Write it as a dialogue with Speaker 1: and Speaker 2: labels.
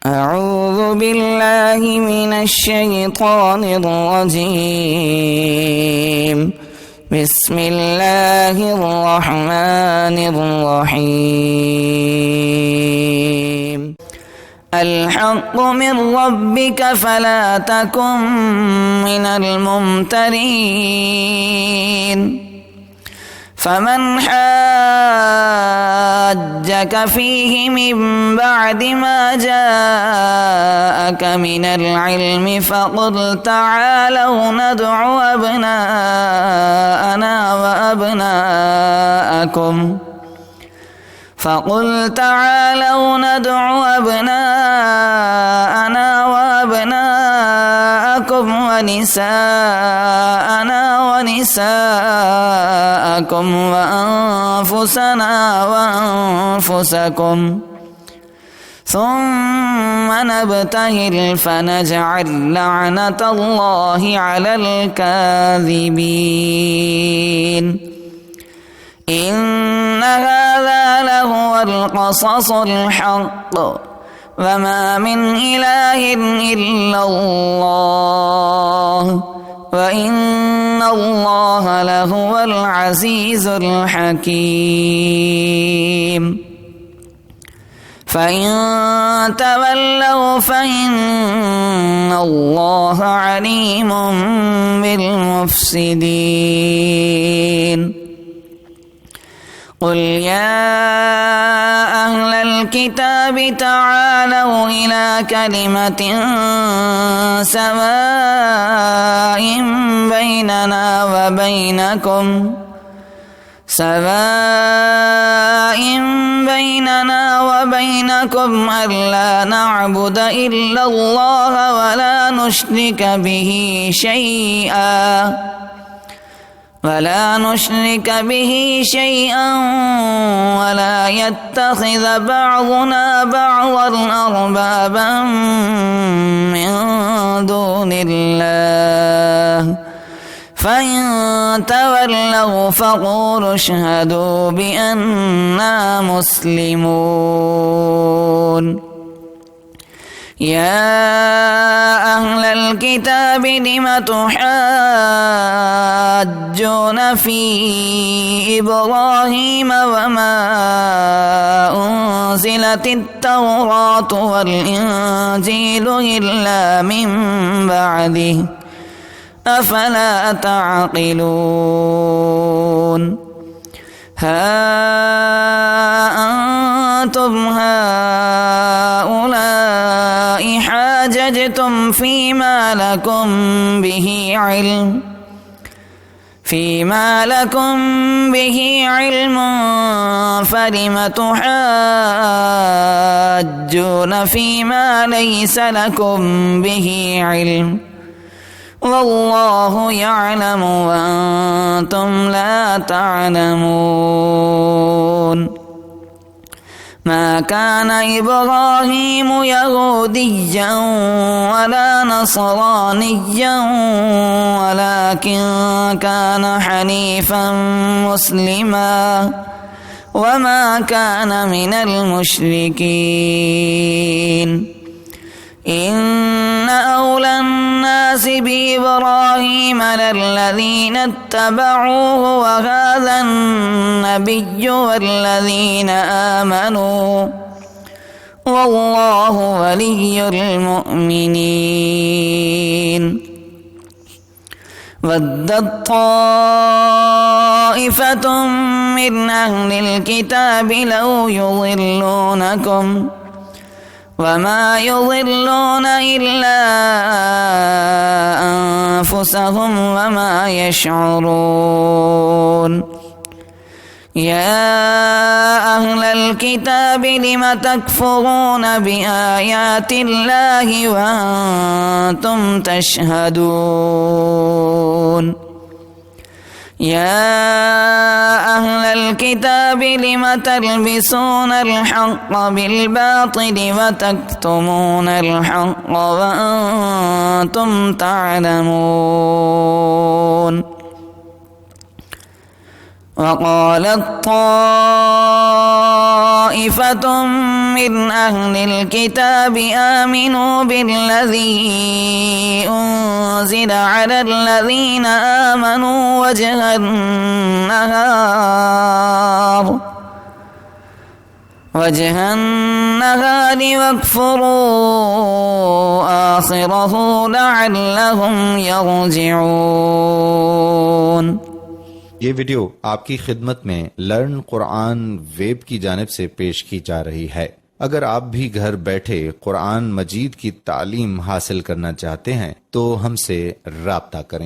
Speaker 1: أعوذ بالله من الشيطان الرجيم. بسم الله الرحمن الرحيم. الحق من ربك فلا تكن من الممترين. فمن حاجك فيه من بعد ما جاءك من العلم فقل تعالوا ندع أبناءنا وأبناءكم ونساءنا ونساءكم وأنفسنا وأنفسكم ثم نبتهل فنجعل لعنة الله على الكاذبين. إن هذا لهو القصص الحق وما من إله إلا الله وإن الله لهو العزيز الحكيم. فإن تولوا فإن الله عليم بالمفسدين. قل يا أهل الكتاب تعالوا إلى كلمة سواء بيننا وبينكم ألا نعبد إلا الله ولا نشرك به شيئا ولا يتخذ بعضنا بعضا أربابا من دون الله. فإن تولوا فقولوا اشهدوا بأننا مسلمون. يا أهل الكتاب لم تحاجون في إبراهيم وما أنزلت التوراة والإنجيل إلا من بعده أفلا تعقلون. ها أنتم هؤلاء حاججتم فيما لكم به علم فلم تحاجون فيما ليس لكم به علم والله يعلم وأنتم لا تعلمون. ما كان إبراهيم يهوديا ولا نصرانيا ولكن كان حنيفا مسلما وما كان من المشركين. إن أولى الناس بإبراهيم للذين اتبعوه وهذا النبي والذين آمنوا والله ولي المؤمنين. ودت طائفة من أهل الكتاب لو يضلونكم وما يضلون إلا أنفسهم وما يشعرون. يا أهل الكتاب لم تكفرون بآيات الله وأنتم تشهدون. يا أهل الكتاب لم تلبسون الحق بالباطل وتكتمون الحق وأنتم تعلمون. وقالت طائفة طائفة من أهل الكتاب آمنوا بالذي أنزل على الذين آمنوا وجه النهار واكفروا آخره لعلهم يرجعون।
Speaker 2: ये वीडियो आपकी खिदमत में लर्न कुरान वेब की जानिब से पेश की जा रही है। अगर आप भी घर बैठे कुरान मजीद की तालीम हासिल करना चाहते हैं तो हमसे राब्ता करें।